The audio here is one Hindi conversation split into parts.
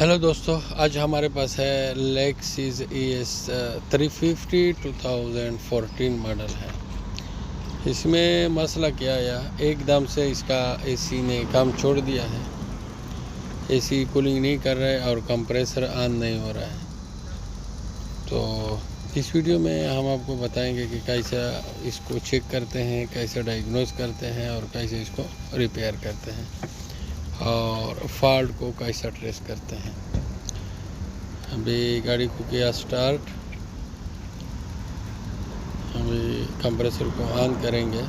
हेलो दोस्तों, आज हमारे पास है लेक्सिस ES 350 2014 मॉडल है। इसमें मसला क्या आया, एकदम से इसका एसी ने काम छोड़ दिया है। एसी कूलिंग नहीं कर रहा है और कंप्रेसर ऑन नहीं हो रहा है। तो इस वीडियो में हम आपको बताएंगे कि कैसे इसको चेक करते हैं, कैसे डायग्नोज करते हैं और कैसे इसको रिपेयर करते हैं और फॉल्ट को कैसा ट्रेस करते हैं। अभी गाड़ी को किया स्टार्ट, अभी कंप्रेसर को ऑन करेंगे।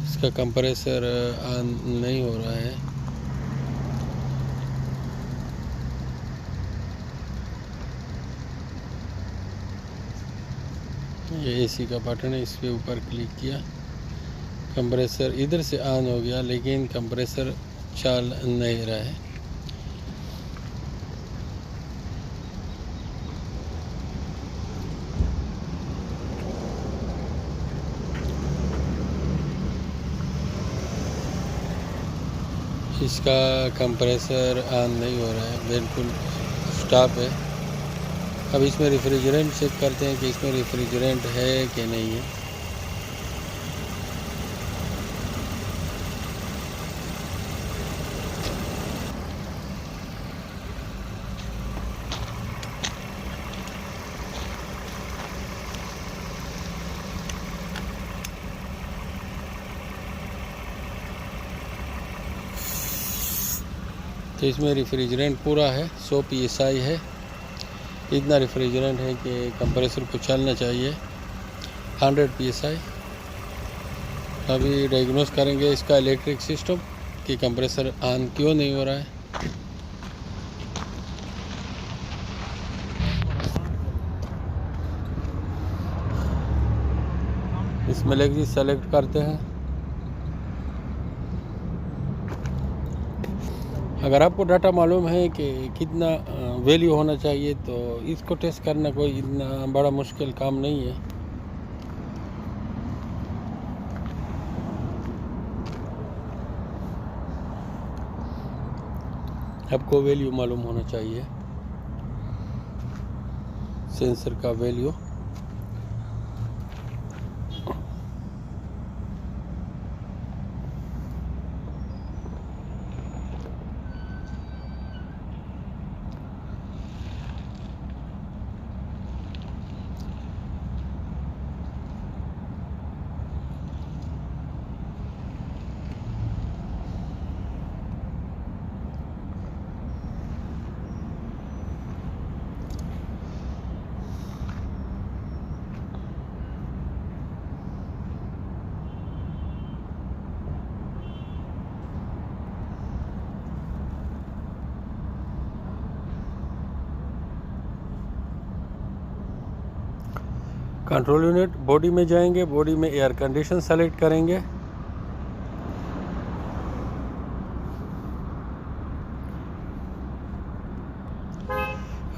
इसका कंप्रेसर ऑन नहीं हो रहा है। ये एसी का बटन है, इस पे ऊपर क्लिक किया, कंप्रेसर इधर से ऑन हो गया, लेकिन कंप्रेसर चल नहीं रहा है। इसका कंप्रेसर ऑन नहीं हो रहा है, बिल्कुल स्टॉप है। अब इसमें रेफ्रिजरेंट चेक करते हैं कि इसमें रेफ्रिजरेंट है कि नहीं है। तो इसमें रेफ्रिजरेंट पूरा है, 100 PSI है। इतना रेफ्रिजरेंट है कि कंप्रेसर को चलना चाहिए 100 PSI। अभी डायग्नोस करेंगे इसका इलेक्ट्रिक सिस्टम कि कंप्रेसर ऑन क्यों नहीं हो रहा है। इसमें लेक्सिस सेलेक्ट करते हैं। अगर आपको डाटा मालूम है कि कितना वैल्यू होना चाहिए तो इसको टेस्ट करना कोई इतना बड़ा मुश्किल काम नहीं है। आपको वैल्यू मालूम होना चाहिए, सेंसर का वैल्यू। कंट्रोल यूनिट बॉडी में जाएंगे, बॉडी में एयर कंडीशन सेलेक्ट करेंगे।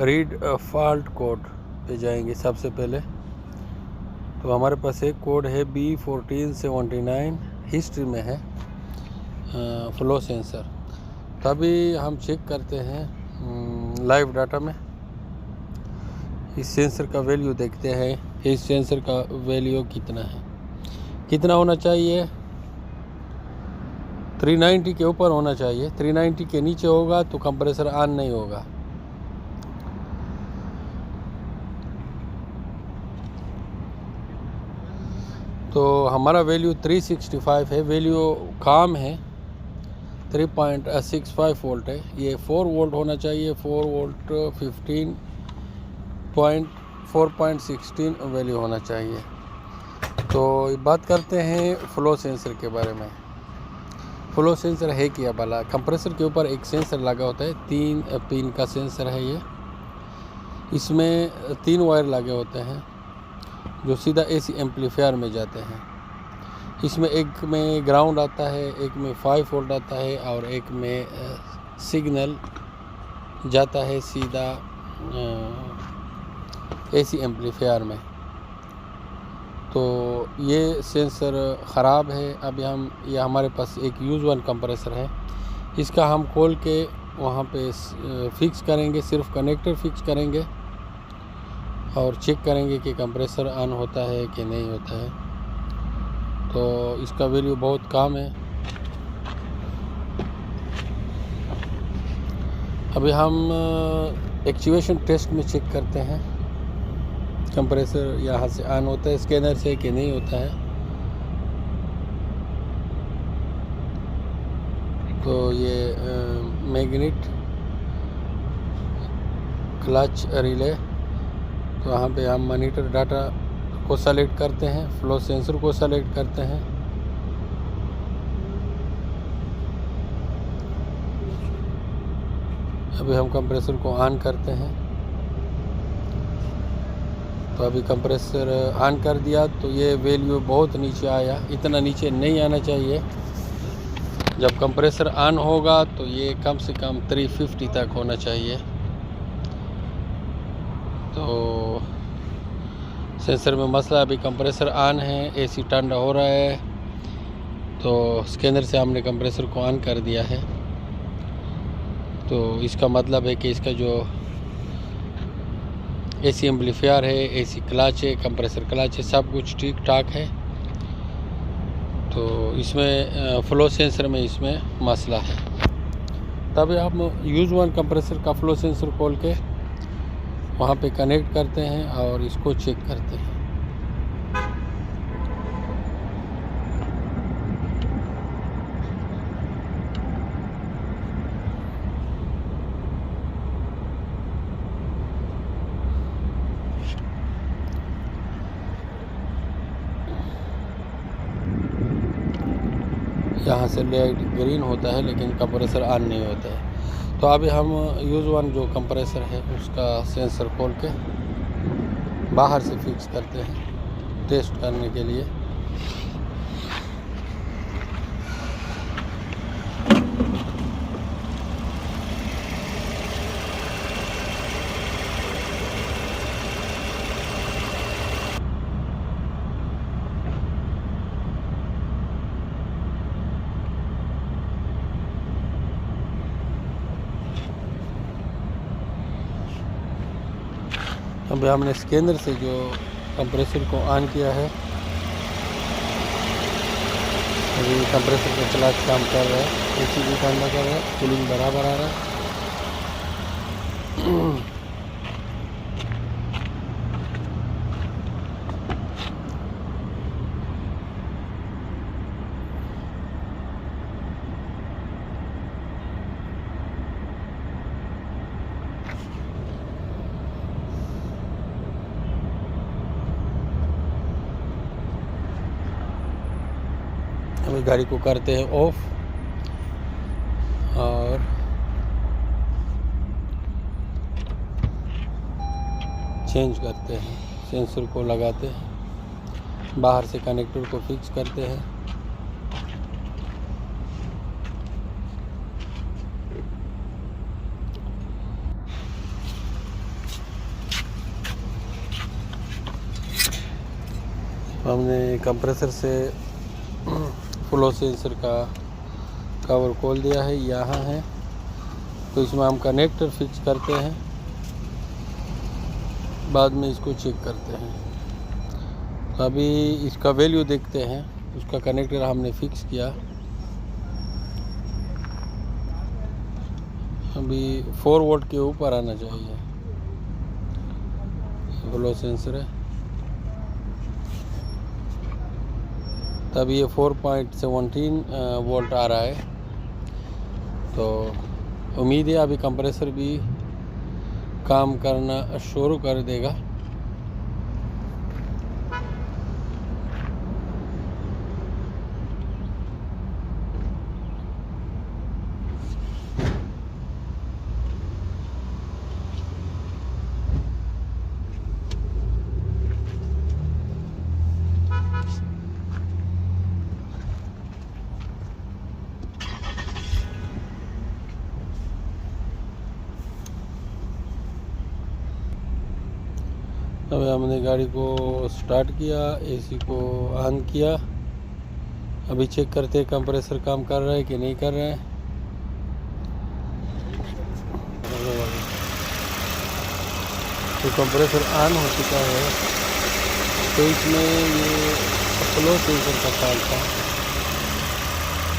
रीड फॉल्ट कोड पे जाएंगे सबसे पहले। तो हमारे पास एक कोड है B1479, हिस्ट्री में है फ्लो सेंसर। तभी हम चेक करते हैं लाइव डाटा में। इस सेंसर का वैल्यू देखते हैं, इस सेंसर का वैल्यू कितना है, कितना होना चाहिए। 390 के ऊपर होना चाहिए। 390 के नीचे होगा तो कंप्रेसर ऑन नहीं होगा। तो हमारा वैल्यू 365 है, वैल्यू काम है 3.65 वोल्ट है। ये 4 वोल्ट होना चाहिए, 4 वोल्ट 4.16 वैल्यू होना चाहिए। तो बात करते हैं फ्लो सेंसर के बारे में। फ्लो सेंसर है क्या भला? कंप्रेसर के ऊपर एक सेंसर लगा होता है, 3 पिन का सेंसर है ये। इसमें 3 वायर लगे होते हैं जो सीधा AC एम्पलीफायर में जाते हैं। इसमें एक में ग्राउंड आता है, एक में 5 वोल्ट आता है और एक में सिग्नल जाता है सीधा AC एम्पलीफायर में। तो ये सेंसर ख़राब है। अभी ये हमारे पास एक यूज़ वन कंप्रेसर है, इसका हम खोल के वहाँ पे फिक्स करेंगे, सिर्फ कनेक्टर फिक्स करेंगे और चेक करेंगे कि कंप्रेसर ऑन होता है कि नहीं होता है। तो इसका वैल्यू बहुत कम है। अभी हम एक्चुएशन टेस्ट में चेक करते हैं कंप्रेसर यहाँ से ऑन होता है स्कैनर से कि नहीं होता है। तो ये मैग्नेट क्लच रिले, तो यहाँ पे हम मॉनिटर डाटा को सेलेक्ट करते हैं, फ्लो सेंसर को सेलेक्ट करते हैं। अभी हम कंप्रेसर को ऑन करते हैं। तो अभी कंप्रेसर ऑन कर दिया तो ये वैल्यू बहुत नीचे आया, इतना नीचे नहीं आना चाहिए। जब कंप्रेसर ऑन होगा तो ये कम से कम 350 तक होना चाहिए। तो सेंसर में मसला, अभी कंप्रेसर ऑन है, एसी ठंडा हो रहा है, तो स्कैनर से हमने कंप्रेसर को ऑन कर दिया है। तो इसका मतलब है कि इसका जो एसी एम्पलीफायर है, एसी क्लच है, कंप्रेसर क्लच है, सब कुछ ठीक ठाक है। तो इसमें फ्लो सेंसर में इसमें मसला है। तभी हम यूज़ वन कंप्रेसर का फ्लो सेंसर खोल के वहाँ पे कनेक्ट करते हैं और इसको चेक करते हैं। यहाँ से लाइट ग्रीन होता है लेकिन कंप्रेसर ऑन नहीं होता है। तो अभी हम यूज़ वन जो कंप्रेसर है उसका सेंसर खोल के बाहर से फिक्स करते हैं टेस्ट करने के लिए। अभी हमने स्कैनर से जो कंप्रेसर को ऑन किया है, अभी कंप्रेसर का क्लच काम कर रहा है, एसी भी ठंडा कर रहा है, कूलिंग बराबर आ रहा है। अभी गाड़ी को करते हैं ऑफ और चेंज करते हैं, सेंसर को लगाते हैं, बाहर से कनेक्टर को फिक्स करते हैं। हमने कंप्रेसर से फ्लो सेंसर का कवर खोल दिया है, यहाँ है। तो इसमें हम कनेक्टर फिक्स करते हैं, बाद में इसको चेक करते हैं। तो अभी इसका वैल्यू देखते हैं। उसका कनेक्टर हमने फिक्स किया, अभी 4 वोल्ट के ऊपर आना चाहिए। फ्लो सेंसर है, तब ये 4.17 वोल्ट आ रहा है। तो उम्मीद है अभी कंप्रेसर भी काम करना शुरू कर देगा। अभी हमने गाड़ी को स्टार्ट किया, एसी को ऑन किया। अभी चेक करते हैं कंप्रेसर काम कर रहा है कि नहीं कर रहा है। तो कंप्रेसर ऑन हो चुका है। तो इसमें ये फ्लो सेंसर का फॉल्ट था।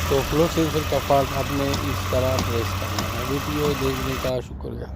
तो फ्लो सेंसर का फॉल्ट आपने इस तरह प्रेस करना है। वीडियो देखने का शुक्रिया।